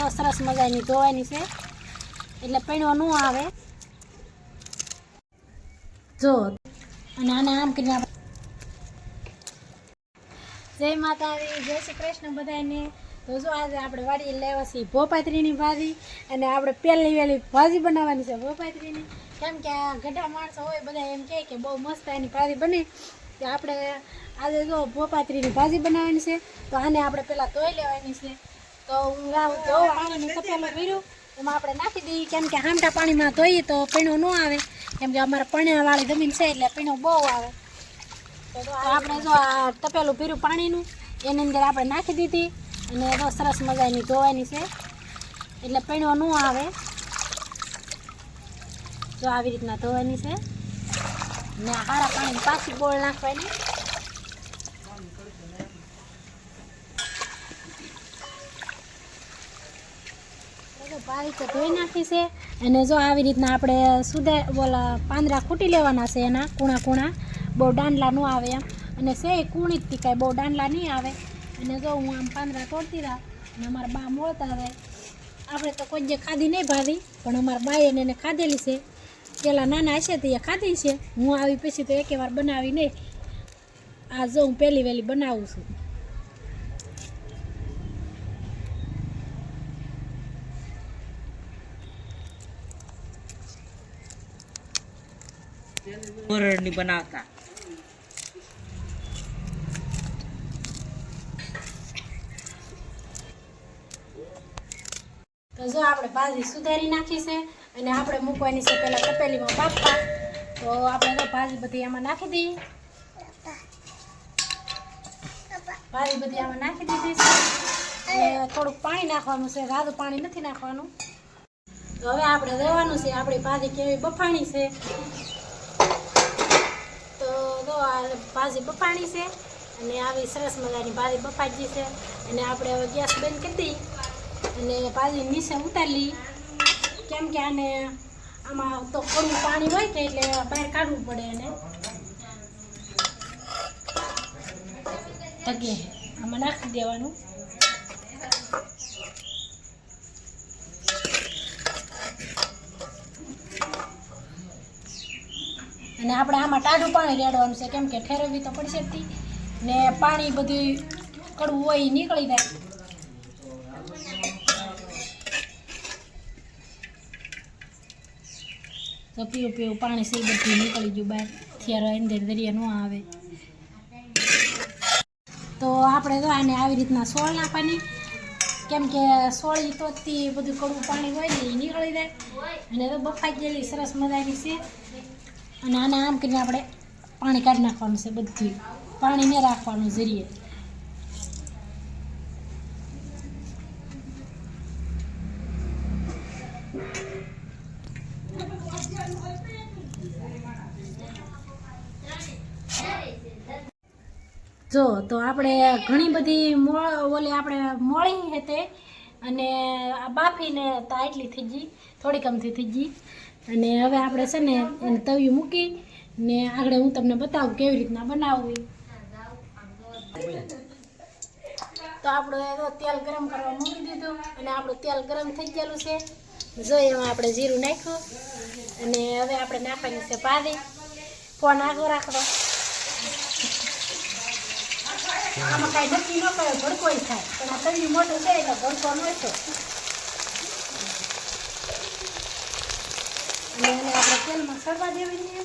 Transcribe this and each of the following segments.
તો સરસ મજાની ધોવાની છે એટલે પીણો ન આવે જો અને આને આમ કરીને જય માતાજી જય શ્રી કૃષ્ણ બધાને તો જો આજે આપણે વાડીએ લેવા છીએ ભોપાત્રીની ભાજી અને આપણે પહેલી વહેલી ભાજી બનાવવાની છે ભોપાત્રીની કેમ કે આ ગઢા માણસો હોય બધા એમ કહે કે બહુ મસ્ત એની ભાજી બને તો આપણે આજે જો ભોપાત્રીની ભાજી બનાવવાની છે તો આને આપણે પહેલાં ધોઈ લેવાની છે તો હું પાણીનું તપેલું ભર્યું એમાં આપણે નાખી દઈએ કેમ કે હામટા પાણીમાં ધોઈએ તો પીણો ન આવે કેમ કે અમારે પણિયાવાળી જમીન છે એટલે પીણો બહુ આવે તો આપણે જો આ તપેલું ભર્યું પાણીનું એની અંદર આપણે નાખી દીધી અને તો સરસ મજાની ધોવાની છે એટલે પીણો ન આવે જો આવી રીતના ધોવાની છે ને હારા પાણી પાછી બોળ નાખવાની ભાજી તો ધોઈ નાખી છે અને જો આવી રીતના આપણે બોલા પાંદડા ખૂટી લેવાના છે એના કૂણા કૂણા બહુ દાંડલા ન આવે એમ અને છે કૂણી જ કાંઈ બહુ દાંડલા નહીં આવે અને જો હું આમ પાંદડા તોડતી રહ્યા અને અમારા બા મળતા આવે આપણે તો કોઈ જે ખાધી નહીં ભાજી પણ અમારા બાએ એને ખાધેલી છે પેલા નાના હશે તો એ ખાધી છે હું આવી પછી તો એકે વાર બનાવી નહીં આ જો હું પહેલી વહેલી બનાવું છું મોરડની બનાવતા તો જો આપણે ભાજી સુધારી નાખી છે અને આપણે મૂકવાની છે પહેલાં તપેલીમાં બાફવા તો આપણે તો ભાજી બધી આમાં નાખી દઈએ ભાજી બધી આમાં નાખી દીધી છે અને થોડુંક પાણી નાખવાનું છે રાધું પાણી નથી નાખવાનું તો હવે આપણે રહેવાનું છે આપણી ભાજી કેવી બફાણી છે તો જો આ ભાજી બફાણી છે અને આવી સરસ મજાની ભાજી બફાઈ ગઈ છે અને આપણે હવે ગેસ બંધ કરી દઈએ અને ભાજી નીચે ઉતારી કેમ કે આને આમાં તો કડવું પાણી હોય કે એટલે બહાર કાઢવું પડે અને તગે આમાં નાખી દેવાનું અને આપણે આમાં ટાઢું પાણી રેડવાનું છે કેમ કે ઠેરવવી તો પડશે જ ને પાણી બધું કડવું હોય એ નીકળી જાય તો પીવું પાણી છે એ બધું નીકળી ગયું બહાર થયારે અંદર દરિયા ન આવે તો આપણે તો આને આવી રીતના સોળ નાખવાની કેમ કે સોળી તો બધું કડવું પાણી હોય ને એ નીકળી જાય અને તો બફાઈ ગયેલી સરસ મજાની છે અને આને આમ કરીને આપણે પાણી કાઢી નાખવાનું છે બધું પાણી ને રાખવાનું જરીએ જો તો આપણે ઘણી બધી આપણે મોળી હતી અને આ બાફીને તો એટલી થઈ ગઈ થોડીક અમથી થઈ ગઈ અને હવે આપણે છે ને એને તવિયું મૂકી ને આગળ હું તમને બતાવું કેવી રીતના બનાવવું તો આપણે તેલ ગરમ કરવા મૂકી દીધું અને આપણું તેલ ગરમ થઈ ગયેલું છે જો એમાં આપણે જીરું નાખ્યું અને હવે આપણે નાખવાની છે ભાજી ફોન આગળ રાખવો આમાં કાંઈ નક્કી ન કરે ભડકો થાય પણ આ તવી મોટું છે એટલે ભડકો ન છે અને એને આપણે તેલમાં સડવા દેવી જોઈએ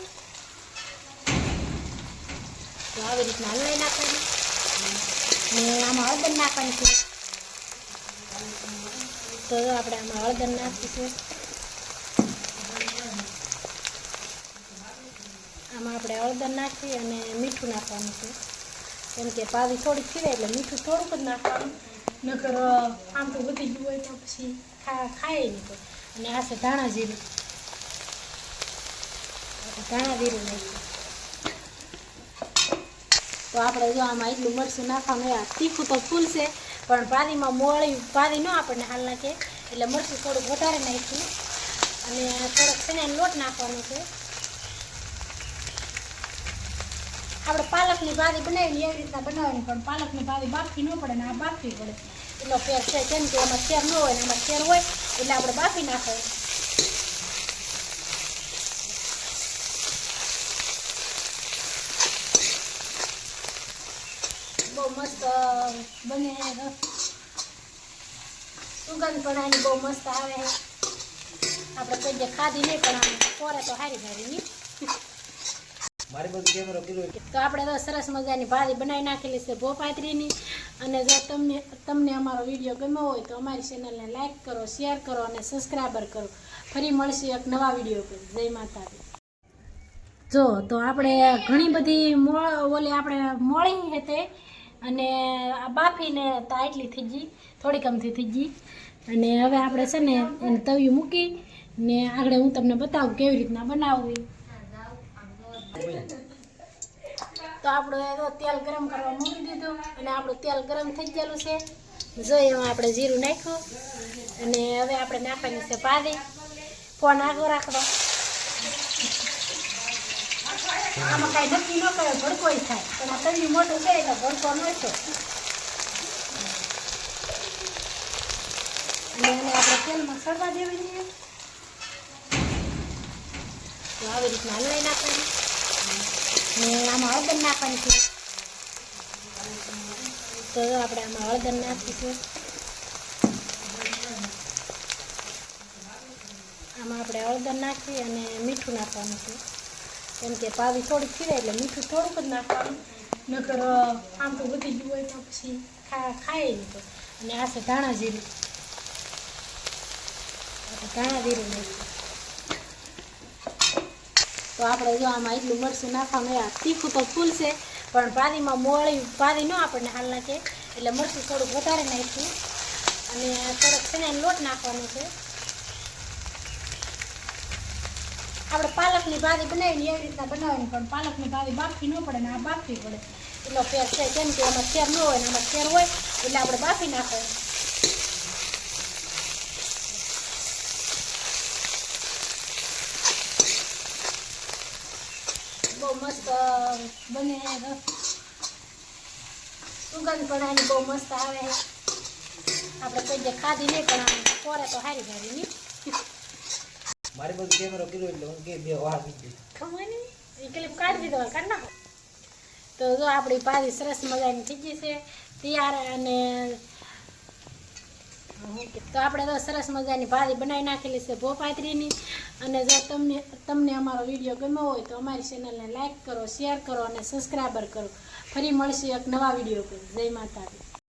તો આવી રીતના હલાવી નાખવાની ને આમાં હળદર નાખવાની છે તો આપણે આમાં હળદર નાખીશું આમાં આપણે હળદર નાખી અને મીઠું નાખવાનું છે કેમ કે ભાજી થોડીક ખીરે એટલે મીઠું થોડુંક જ નાખવાનું નકર આમ તો વધી ગયું હોય તો પછી ખાય નહીં તો અને આ છે ધાણા જીરું નાખ્યું તો આપણે જો આમાં એટલું મરચું નાખવાનું આ તીખું તો ફૂલ છે પણ ભાજીમાં મોળી ભાજી ન આપણને હાલ નાખે એટલે મરચું થોડુંક વધારે નાખ્યું અને થોડોક શેણાનો લોટ નાખવાનો છે આપણે પાલકની ભાજી બનાવી એવી રીતના બનાવવાની પણ પાલકની ભાજી બાફી ન પડે ને આ બાફવી પડે એટલો ફેર છે. કેમ કે એમાં તેલ ન હોય ને એમાં તેલ હોય એટલે આપણે બાફી નાખો. બહુ મસ્ત બને છે. સુગંધ પણ આની બહુ મસ્ત આવે છે. આપણે કોઈ જે ખાધી નહીં પણ આમ પોરે તો હારી હારી. તો આપણે તો સરસ મજાની ભાજી બનાવી નાખેલી છે ભોપાત્રીની. અને જો તમને અમારો વિડીયો ગમ્યો હોય તો અમારી ચેનલને લાઈક કરો, શેર કરો અને સબસ્ક્રાઈબર કરો. ફરી મળશે એક નવા વિડીયો પર. જય માતાજી. જો તો આપણે ઘણી બધી ઓલી આપણે મોળી હતી અને આ બાફીને તો આટલી થઈ ગઈ, થોડીક અમથી થઈ ગઈ. અને હવે આપણે છે ને એને તવી મૂકી ને આગળ હું તમને બતાવું કેવી રીતના બનાવવી. તો આપણે તેલ ગરમ કરવા મૂકી દીધું અને આપણું તેલ ગરમ થઈ ગયેલું છે. જોઈએ એમાં આપણે જીરું નાખ્યું અને હવે આપણે નાખવાની છે ભાજી. ફોન આગળ રાખવા. આમાં કાંઈ નક્કી ન કરે ભડકોય થાય પણ આ તવી મોટું છે એટલે ભડકો ન છે. અને એને આપણે તેલમાં સળવા દેવી જોઈએ. તો આવી રીતના હલવાઈ નાખવાની ને આમાં હળદર નાખવાની છે. તો આપણે આમાં હળદર નાખીશું. આમાં આપણે હળદર નાખી અને મીઠું નાખવાનું છે. કેમ કે પાવી થોડીક ખીરે એટલે મીઠું થોડુંક જ નાખવાનું. નકર આમ તો વધી ગયું હોય તો પછી ખાય નહીં. તો અને આ છે ધાણા જીરું. ધાણા જીરું નાખ્યું. તો આપણે જો આમાં એટલું મરચું નાખવાનું. આ તીખું તો ફૂલ છે પણ ભાજીમાં મોળી ભાજી ન આપણને હાલ નાખે એટલે મરચું થોડુંક વધારે નાખ્યું. અને થોડોક શેણાનો લોટ નાખવાનો છે. આપણે પાલકની ભાજી બનાવીને એવી રીતના બનાવવાની પણ પાલકની ભાજી બાફી ન પડે ને આ બાફવી પડે. એટલો ફેર છે. કેમ કે એમાં ખેર ન હોય ને એમાં ખેર હોય એટલે આપણે બાફી નાખો. બહુ મસ્ત બને. સુગંધ પણ આની બહુ મસ્ત આવે. આપણે કોઈ જે ખાધી નહીં પણ આમ પોરે તો હારી હારી નહીં. મારી બધું કેમેરો કર્યો એટલે હું કે બે વાર દીધી ખબર નહીં એ ક્લિપ કાઢી દીધો કાઢ નાખો. તો જો આપણી ભાજી સરસ મજાની થઈ ગઈ છે તૈયાર. અને તો આપણે તો સરસ મજાની ભાજી બનાવી નાખેલી છે ભોપાત્રીની. અને જો તમને અમારો વિડીયો ગમ્યો હોય તો અમારી ચેનલને લાઈક કરો, શેર કરો અને સબસ્ક્રાઈબર કરો. ફરી મળશે એક નવા વિડીયો પર. જય માતાજી.